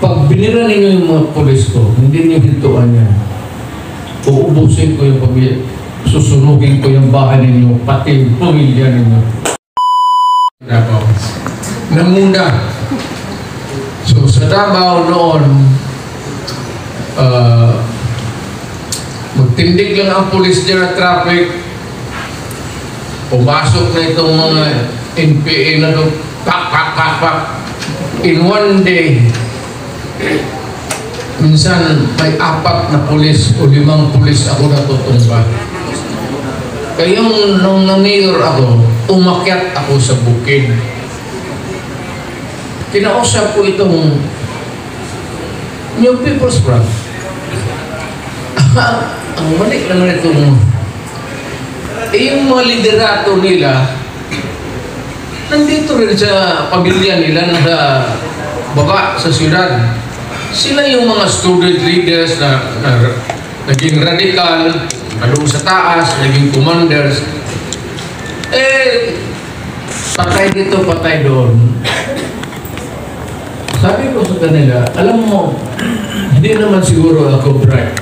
Pag binira ninyo yung mga pulis ko, hindi niyo hintuan yan. Uubusin ko yung pamilya. Susunugin ko yung bahay ninyo, pati yung pamilya ninyo. Namuna. So sa Davao noon, magtindig lang ang pulis dyan at traffic. Pumasok na itong mga NPA na ito, pak. In one day, minsan may 4 na pulis o 5 pulis ako natutumba. Kaya nung na-mayor ako, umakyat ako sa bukid. Kinausap ko itong New People's Front. Ang mali lang na itong yung mga liderato nila nandito rin sa pamilya nila na baba sa siyudad. Sila yung mga student leaders na naging radical, nalung sa taas, naging commanders. Patay dito, patay doon. Sabi ko sa kanila, alam mo, hindi naman siguro ako bright.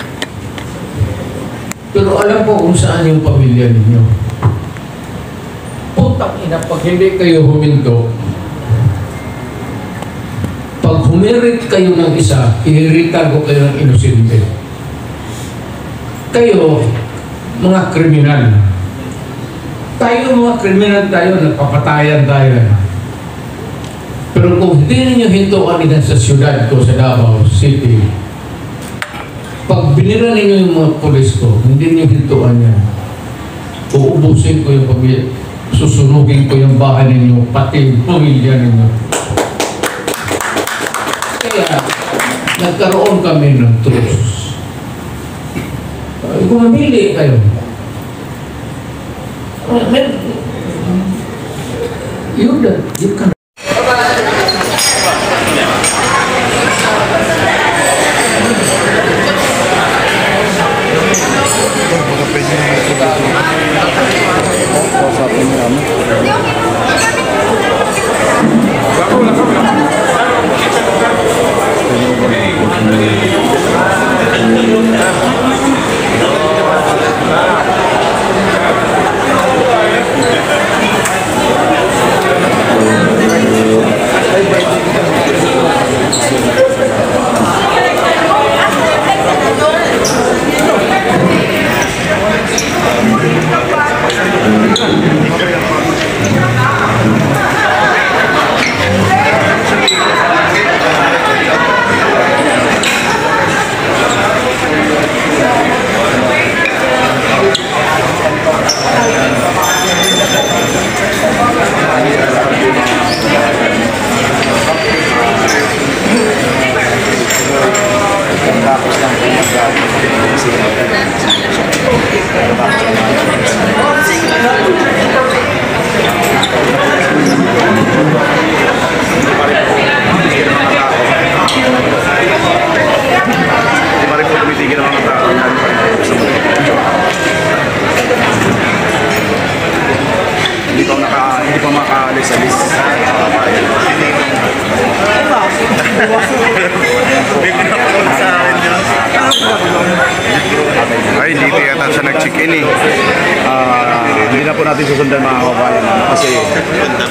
Pero alam ko kung saan yung pamilya ninyo. Putang ina, pag hindi kayo huminto, pag humirit kayo ng isa, ihirita ko kayo ng inosente. Kayo, mga kriminal. Tayo, mga kriminal tayo, nagpapatayan tayo. Pero kung hindi ninyo hintuan din sa siyudad ko, sa Davao City, pag binira ninyo yung mga pulis ko, hindi niyo hintuan yan. Uubusin ko yung pamilya. Susunugin ko yung bahay ninyo, pati yung pamilya ninyo. Kaya, nagkaroon kami ng truce. Kung mamili kayo, you can. Hindi pa makaalis-alis. Ay, dito yata siya nag-check-in eh. Hindi na po natin susundan mga kabayan kasi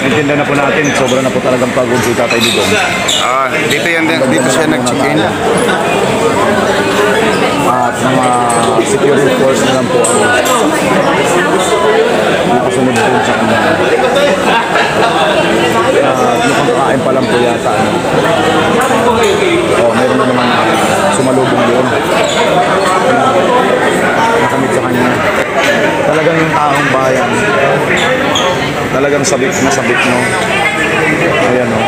intindihan na po natin, sobra na po talagang pagod si Tatay Digong. Dito siya nag-check-in. At mga security force na lang po ang nakasunod din sa kanya. Mukhang kakain pa lang po yata. Meron na naman sumalubong doon. Nakamit sa kanya. Talagang yung taong bayan, talagang sabik na sabik, no? Ayan, no?